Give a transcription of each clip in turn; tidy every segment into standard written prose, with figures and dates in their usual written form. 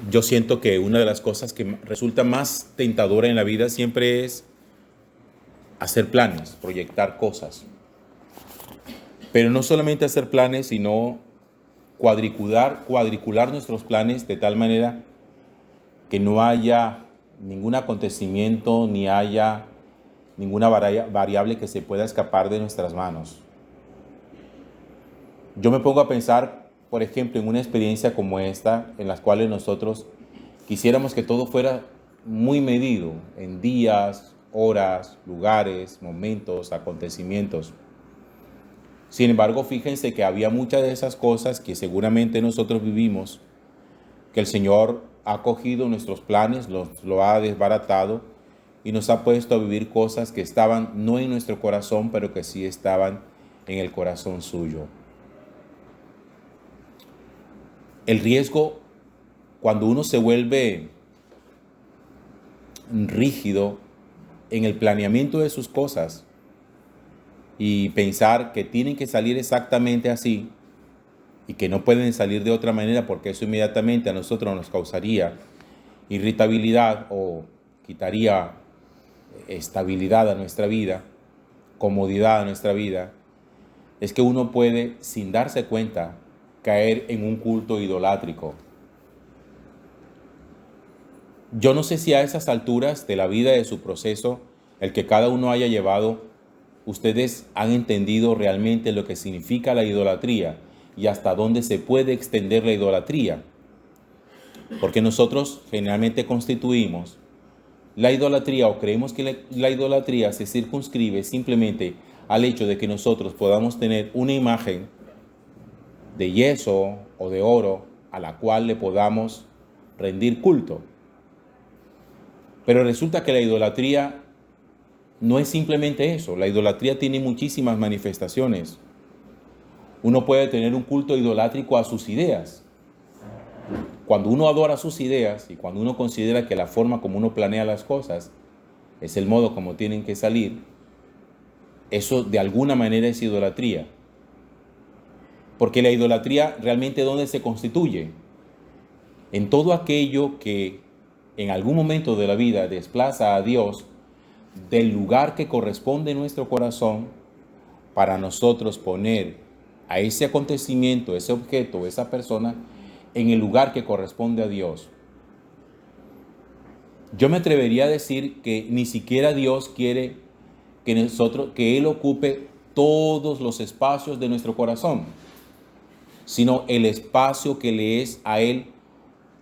Yo siento que una de las cosas que resulta más tentadora en la vida siempre es hacer planes, proyectar cosas. Pero no solamente hacer planes, sino cuadricular nuestros planes de tal manera que no haya ningún acontecimiento ni haya ninguna variable que se pueda escapar de nuestras manos. Yo me pongo a pensar, por ejemplo, en una experiencia como esta, en las cuales nosotros quisiéramos que todo fuera muy medido en días, horas, lugares, momentos, acontecimientos. Sin embargo, fíjense que había muchas de esas cosas que seguramente nosotros vivimos, que el Señor ha cogido nuestros planes, lo ha desbaratado y nos ha puesto a vivir cosas que estaban no en nuestro corazón, pero que sí estaban en el corazón suyo. El riesgo, cuando uno se vuelve rígido en el planeamiento de sus cosas y pensar que tienen que salir exactamente así y que no pueden salir de otra manera porque eso inmediatamente a nosotros nos causaría irritabilidad o quitaría estabilidad a nuestra vida, comodidad a nuestra vida, es que uno puede, sin darse cuenta, caer en un culto idolátrico. Yo no sé si a esas alturas de la vida, de su proceso, el que cada uno haya llevado, ustedes han entendido realmente lo que significa la idolatría y hasta dónde se puede extender la idolatría. Porque nosotros generalmente constituimos la idolatría o creemos que la idolatría se circunscribe simplemente al hecho de que nosotros podamos tener una imagen de yeso o de oro a la cual le podamos rendir culto. Pero resulta que la idolatría no es simplemente eso. La idolatría tiene muchísimas manifestaciones. Uno puede tener un culto idolátrico a sus ideas. Cuando uno adora sus ideas y cuando uno considera que la forma como uno planea las cosas es el modo como tienen que salir, eso de alguna manera es idolatría. Porque la idolatría realmente ¿dónde se constituye? En todo aquello que en algún momento de la vida desplaza a Dios del lugar que corresponde en nuestro corazón para nosotros poner a ese acontecimiento, ese objeto, esa persona en el lugar que corresponde a Dios. Yo me atrevería a decir que ni siquiera Dios quiere que Él ocupe todos los espacios de nuestro corazón, sino el espacio que le es a Él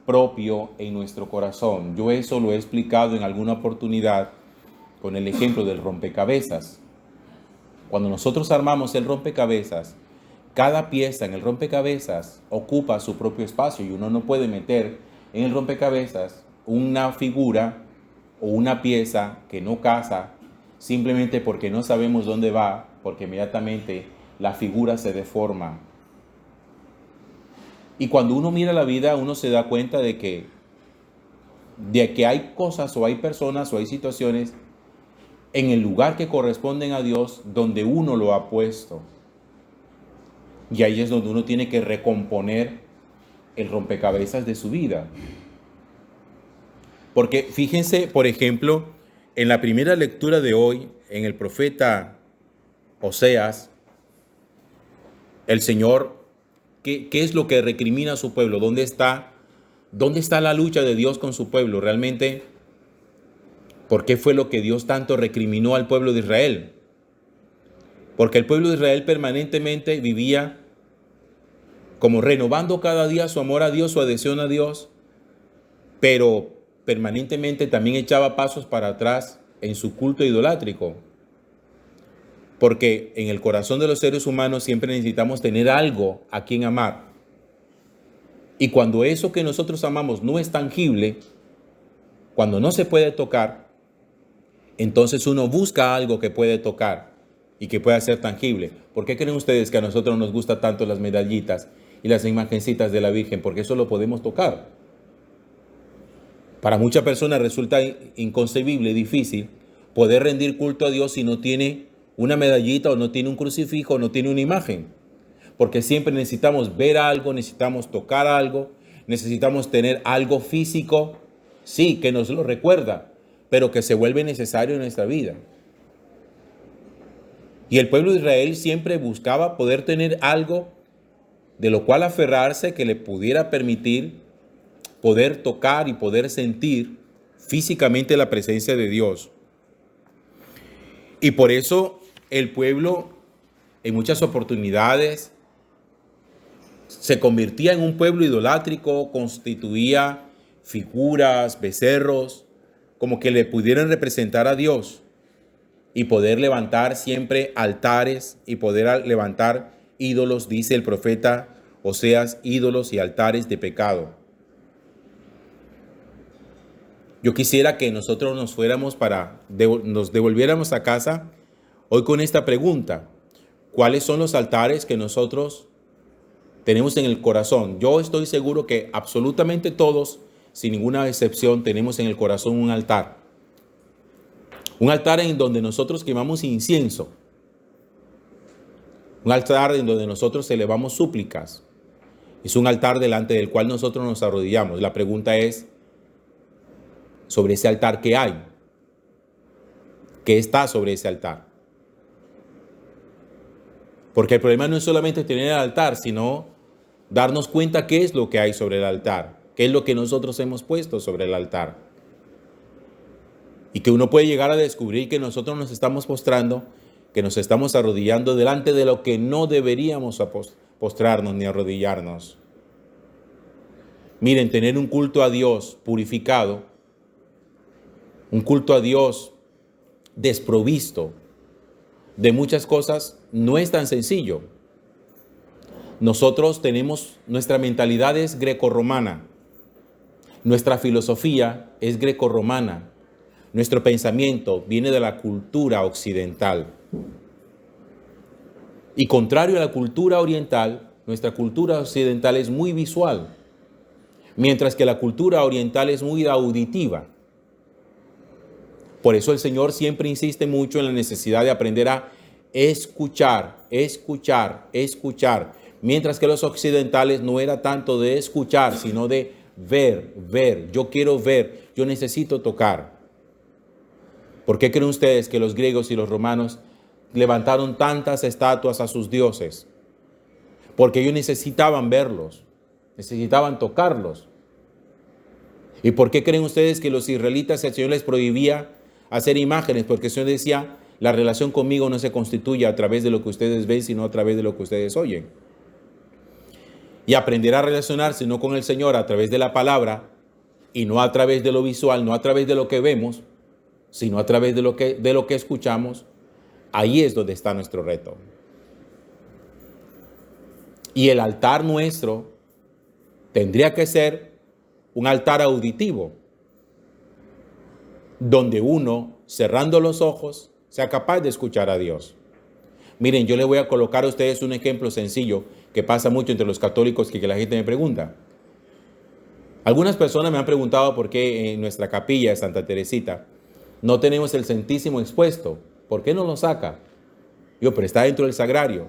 propio en nuestro corazón. Yo eso lo he explicado en alguna oportunidad con el ejemplo del rompecabezas. Cuando nosotros armamos el rompecabezas, cada pieza en el rompecabezas ocupa su propio espacio y uno no puede meter en el rompecabezas una figura o una pieza que no casa simplemente porque no sabemos dónde va, porque inmediatamente la figura se deforma. Y cuando uno mira la vida, uno se da cuenta de que hay cosas o hay personas o hay situaciones en el lugar que corresponden a Dios donde uno lo ha puesto. Y ahí es donde uno tiene que recomponer el rompecabezas de su vida. Porque fíjense, por ejemplo, en la primera lectura de hoy, en el profeta Oseas, el Señor, ¿qué es lo que recrimina a su pueblo? ¿Dónde está la lucha de Dios con su pueblo? Realmente, ¿por qué fue lo que Dios tanto recriminó al pueblo de Israel? Porque el pueblo de Israel permanentemente vivía como renovando cada día su amor a Dios, su adhesión a Dios, pero permanentemente también echaba pasos para atrás en su culto idolátrico. Porque en el corazón de los seres humanos siempre necesitamos tener algo a quien amar. Y cuando eso que nosotros amamos no es tangible, cuando no se puede tocar, entonces uno busca algo que puede tocar y que pueda ser tangible. ¿Por qué creen ustedes que a nosotros nos gusta tanto las medallitas y las imagencitas de la Virgen? Porque eso lo podemos tocar. Para muchas personas resulta inconcebible, difícil poder rendir culto a Dios si no tiene una medallita o no tiene un crucifijo o no tiene una imagen. Porque siempre necesitamos ver algo, necesitamos tocar algo, necesitamos tener algo físico, sí, que nos lo recuerda, pero que se vuelve necesario en nuestra vida. Y el pueblo de Israel siempre buscaba poder tener algo de lo cual aferrarse que le pudiera permitir poder tocar y poder sentir físicamente la presencia de Dios. Y por eso el pueblo en muchas oportunidades se convertía en un pueblo idolátrico, constituía figuras, becerros, como que le pudieran representar a Dios y poder levantar siempre altares y poder levantar ídolos, dice el profeta Oseas, ídolos y altares de pecado. Yo quisiera que nosotros nos fuéramos nos devolviéramos a casa hoy con esta pregunta: ¿cuáles son los altares que nosotros tenemos en el corazón? Yo estoy seguro que absolutamente todos, sin ninguna excepción, tenemos en el corazón un altar. Un altar en donde nosotros quemamos incienso. Un altar en donde nosotros elevamos súplicas. Es un altar delante del cual nosotros nos arrodillamos. La pregunta es, sobre ese altar, ¿qué hay? ¿Qué está sobre ese altar? Porque el problema no es solamente tener el altar, sino darnos cuenta qué es lo que hay sobre el altar, qué es lo que nosotros hemos puesto sobre el altar. Y que uno puede llegar a descubrir que nosotros nos estamos postrando, que nos estamos arrodillando delante de lo que no deberíamos postrarnos ni arrodillarnos. Miren, tener un culto a Dios purificado, un culto a Dios desprovisto de muchas cosas, no es tan sencillo. Nosotros tenemos, nuestra mentalidad es grecorromana, nuestra filosofía es grecorromana, nuestro pensamiento viene de la cultura occidental. Y contrario a la cultura oriental, nuestra cultura occidental es muy visual, mientras que la cultura oriental es muy auditiva. Por eso el Señor siempre insiste mucho en la necesidad de aprender a escuchar, escuchar, escuchar. Mientras que los occidentales no era tanto de escuchar, sino de ver, ver. Yo quiero ver, yo necesito tocar. ¿Por qué creen ustedes que los griegos y los romanos levantaron tantas estatuas a sus dioses? Porque ellos necesitaban verlos, necesitaban tocarlos. ¿Y por qué creen ustedes que los israelitas el Señor les prohibía hacer imágenes? Porque el Señor decía, la relación conmigo no se constituye a través de lo que ustedes ven, sino a través de lo que ustedes oyen. Y aprender a relacionarse no con el Señor a través de la palabra y no a través de lo visual, no a través de lo que vemos, sino a través de lo que escuchamos. Ahí es donde está nuestro reto. Y el altar nuestro tendría que ser un altar auditivo, donde uno, cerrando los ojos, sea capaz de escuchar a Dios. Miren, yo les voy a colocar a ustedes un ejemplo sencillo que pasa mucho entre los católicos, que la gente me pregunta. Algunas personas me han preguntado por qué en nuestra capilla de Santa Teresita no tenemos el Santísimo expuesto. ¿Por qué no lo saca? Yo, pero está dentro del sagrario.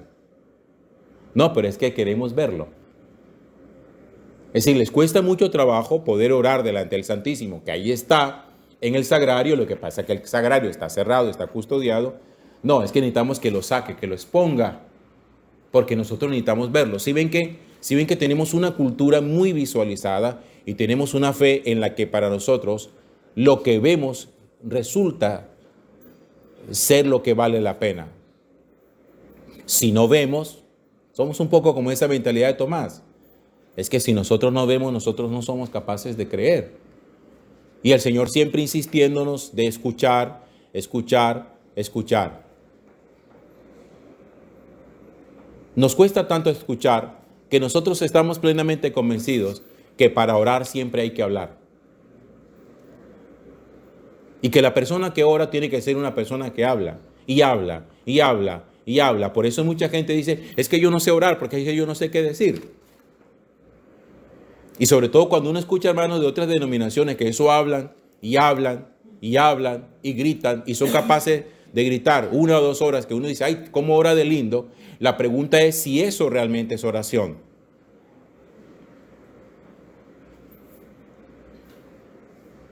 No, pero es que queremos verlo. Es decir, les cuesta mucho trabajo poder orar delante del Santísimo, que ahí está en el sagrario. Lo que pasa es que el sagrario está cerrado, está custodiado. No, es que necesitamos que lo saque, que lo exponga, porque nosotros necesitamos verlo. Si ven que tenemos una cultura muy visualizada y tenemos una fe en la que para nosotros lo que vemos resulta ser lo que vale la pena. Si no vemos, somos un poco como esa mentalidad de Tomás. Es que si nosotros no vemos, nosotros no somos capaces de creer. Y el Señor siempre insistiéndonos de escuchar, escuchar, escuchar. Nos cuesta tanto escuchar que nosotros estamos plenamente convencidos que para orar siempre hay que hablar. Y que la persona que ora tiene que ser una persona que habla, y habla, y habla, y habla. Por eso mucha gente dice, es que yo no sé orar, porque yo no sé qué decir. Y sobre todo cuando uno escucha hermanos de otras denominaciones que eso hablan, y hablan, y hablan, y gritan, y son capaces de gritar 1 o 2 horas, que uno dice, ay, cómo ora de lindo. La pregunta es si eso realmente es oración.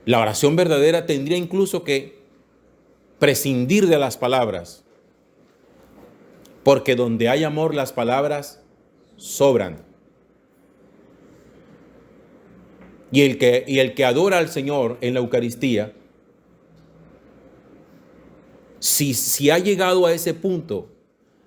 La oración verdadera tendría incluso que prescindir de las palabras, porque donde hay amor las palabras sobran. Y el que adora al Señor en la Eucaristía, si ha llegado a ese punto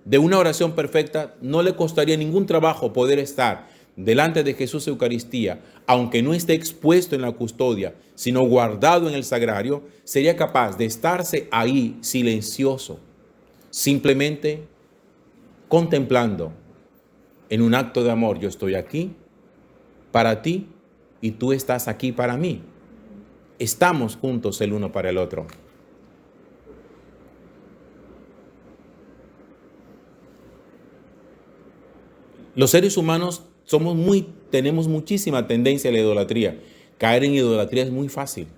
de una oración perfecta, no le costaría ningún trabajo poder estar delante de Jesús Eucaristía, aunque no esté expuesto en la custodia, sino guardado en el sagrario, sería capaz de estarse ahí silencioso, simplemente contemplando en un acto de amor. Yo estoy aquí para ti y tú estás aquí para mí. Estamos juntos el uno para el otro. Los seres humanos tenemos muchísima tendencia a la idolatría. Caer en idolatría es muy fácil.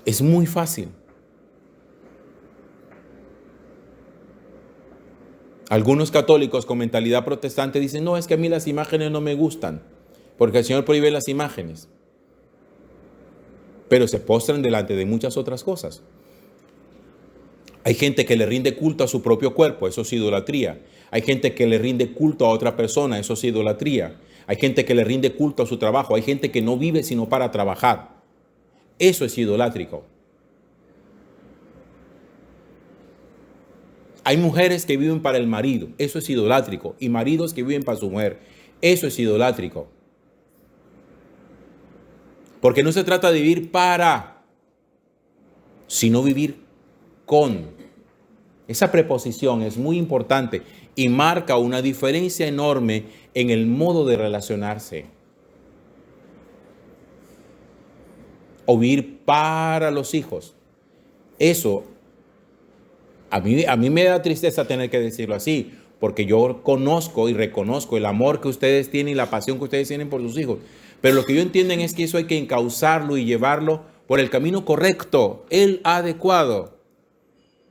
Es muy fácil. Algunos católicos con mentalidad protestante dicen, no, es que a mí las imágenes no me gustan, porque el Señor prohíbe las imágenes. Pero se postran delante de muchas otras cosas. Hay gente que le rinde culto a su propio cuerpo, eso es idolatría. Hay gente que le rinde culto a otra persona, eso es idolatría. Hay gente que le rinde culto a su trabajo. Hay gente que no vive sino para trabajar. Eso es idolátrico. Hay mujeres que viven para el marido, eso es idolátrico. Y maridos que viven para su mujer, eso es idolátrico. Porque no se trata de vivir para, sino vivir con. Esa preposición es muy importante y marca una diferencia enorme en el modo de relacionarse. O vivir para los hijos. Eso, a mí me da tristeza tener que decirlo así, porque yo conozco y reconozco el amor que ustedes tienen y la pasión que ustedes tienen por sus hijos. Pero lo que yo entiendo es que eso hay que encauzarlo y llevarlo por el camino correcto, el adecuado.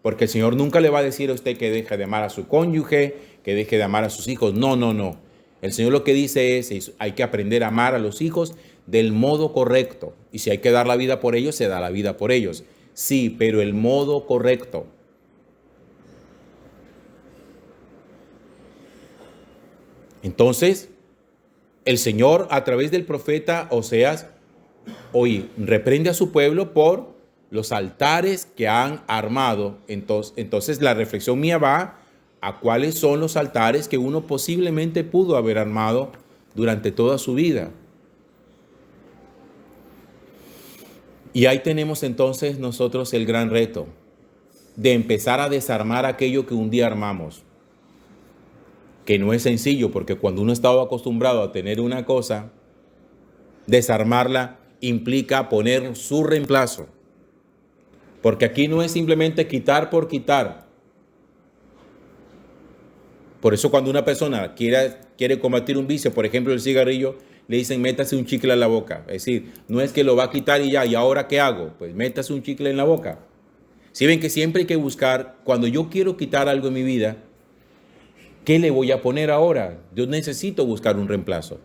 Porque el Señor nunca le va a decir a usted que deje de amar a su cónyuge, que deje de amar a sus hijos. No, no, no. El Señor lo que dice es hay que aprender a amar a los hijos del modo correcto. Y si hay que dar la vida por ellos, se da la vida por ellos. Sí, pero el modo correcto. Entonces, el Señor a través del profeta Oseas, hoy reprende a su pueblo por los altares que han armado. Entonces la reflexión mía va a cuáles son los altares que uno posiblemente pudo haber armado durante toda su vida. Y ahí tenemos entonces nosotros el gran reto de empezar a desarmar aquello que un día armamos. Que no es sencillo, porque cuando uno estaba acostumbrado a tener una cosa, desarmarla implica poner su reemplazo. Porque aquí no es simplemente quitar por quitar. Por eso cuando una persona quiere combatir un vicio, por ejemplo el cigarrillo, le dicen métase un chicle en la boca. Es decir, no es que lo va a quitar y ya, ¿y ahora qué hago? Pues métase un chicle en la boca. Si ven que siempre hay que buscar, cuando yo quiero quitar algo en mi vida, ¿qué le voy a poner ahora? Yo necesito buscar un reemplazo.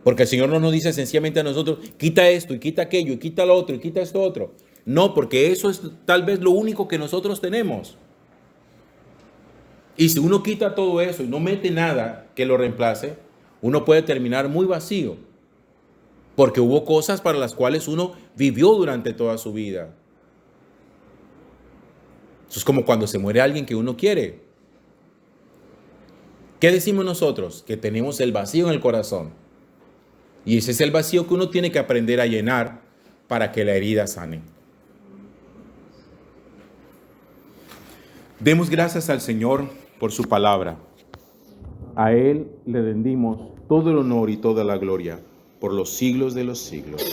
Porque el Señor no nos dice sencillamente a nosotros, quita esto y quita aquello y quita lo otro y quita esto otro. No, porque eso es tal vez lo único que nosotros tenemos. Y si uno quita todo eso y no mete nada que lo reemplace, uno puede terminar muy vacío. Porque hubo cosas para las cuales uno vivió durante toda su vida. Eso es como cuando se muere alguien que uno quiere. ¿Qué decimos nosotros? Que tenemos el vacío en el corazón. Y ese es el vacío que uno tiene que aprender a llenar para que la herida sane. Demos gracias al Señor por su palabra. A Él le rendimos todo el honor y toda la gloria por los siglos de los siglos.